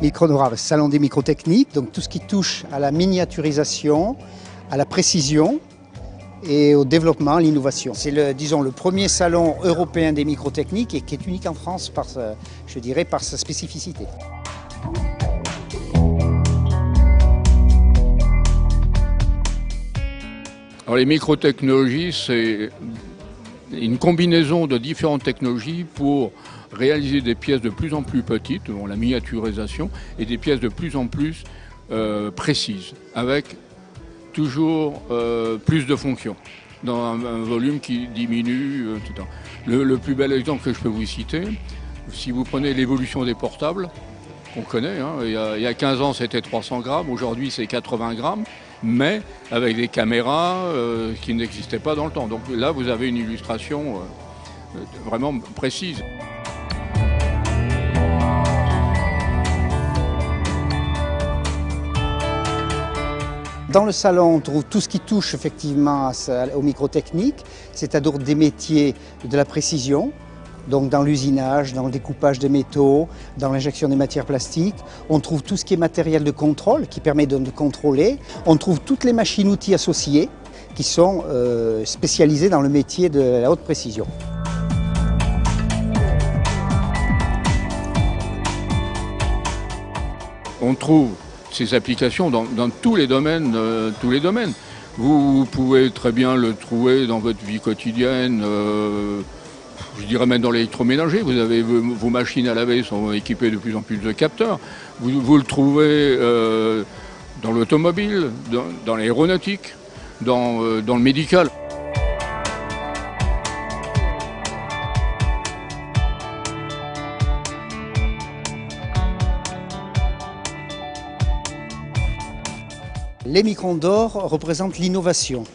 Micronora, le salon des microtechniques, donc tout ce qui touche à la miniaturisation, à la précision et au développement, à l'innovation. C'est le premier salon européen des microtechniques et qui est unique en France par sa spécificité. Alors les microtechnologies, c'est une combinaison de différentes technologies pour réaliser des pièces de plus en plus petites, la miniaturisation, et des pièces de plus en plus précises, avec toujours plus de fonctions, dans un volume qui diminue tout le temps. Le plus bel exemple que je peux vous citer, si vous prenez l'évolution des portables, qu'on connaît, hein, il y a 15 ans c'était 300 grammes, aujourd'hui c'est 80 grammes, mais avec des caméras qui n'existaient pas dans le temps. Donc là vous avez une illustration vraiment précise. Dans le salon, on trouve tout ce qui touche effectivement aux microtechniques, c'est-à-dire des métiers de la précision, donc dans l'usinage, dans le découpage des métaux, dans l'injection des matières plastiques. On trouve tout ce qui est matériel de contrôle, qui permet de contrôler. On trouve toutes les machines-outils associées, qui sont spécialisées dans le métier de la haute précision. On trouve ces applications dans tous les domaines, Vous pouvez très bien le trouver dans votre vie quotidienne, je dirais même dans l'électroménager. Vous avez vos machines à laver sont équipées de plus en plus de capteurs. Vous le trouvez dans l'automobile, dans l'aéronautique, dans le médical. Les microns d'or représentent l'innovation.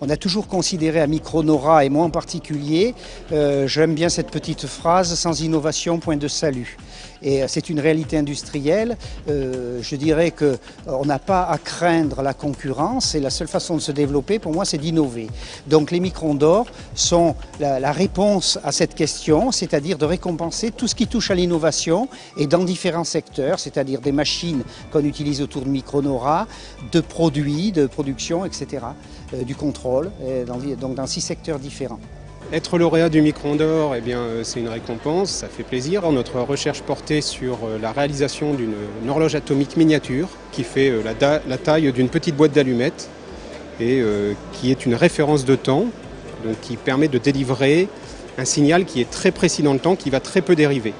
On a toujours considéré à Micronora, et moi en particulier, j'aime bien cette petite phrase, sans innovation, point de salut. Et c'est une réalité industrielle. Je dirais qu'on n'a pas à craindre la concurrence et la seule façon de se développer, pour moi, c'est d'innover. Donc les microns d'or sont la réponse à cette question, c'est-à-dire de récompenser tout ce qui touche à l'innovation et dans différents secteurs, c'est-à-dire des machines qu'on utilise autour de Micronora, de produits, de production, etc., du contrôle, donc dans 6 secteurs différents. Être lauréat du Micron d'or, eh bien, c'est une récompense, ça fait plaisir. Notre recherche portait sur la réalisation d'une horloge atomique miniature qui fait la taille d'une petite boîte d'allumettes et qui est une référence de temps, donc qui permet de délivrer un signal qui est très précis dans le temps, qui va très peu dériver.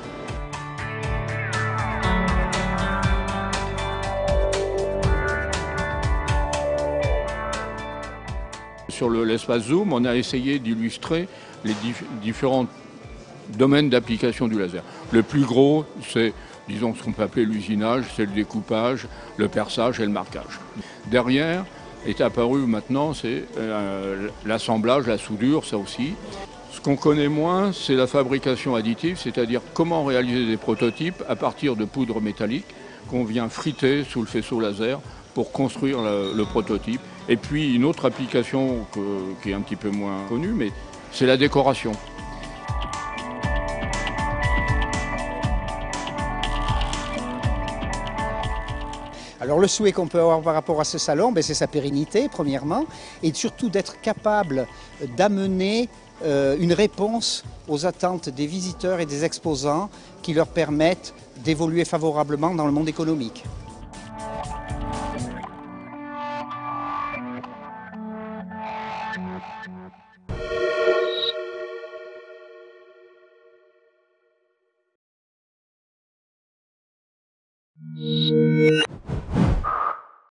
Sur l'espace Zoom, on a essayé d'illustrer les différents domaines d'application du laser. Le plus gros, c'est, disons, ce qu'on peut appeler l'usinage, c'est le découpage, le perçage et le marquage. Derrière est apparu maintenant, c'est l'assemblage, la soudure, ça aussi. Ce qu'on connaît moins, c'est la fabrication additive, c'est-à-dire comment réaliser des prototypes à partir de poudre métallique qu'on vient friter sous le faisceau laser pour construire le prototype. Et puis une autre application qui est un petit peu moins connue, mais c'est la décoration. Alors le souhait qu'on peut avoir par rapport à ce salon, c'est sa pérennité premièrement, et surtout d'être capable d'amener une réponse aux attentes des visiteurs et des exposants qui leur permettent d'évoluer favorablement dans le monde économique.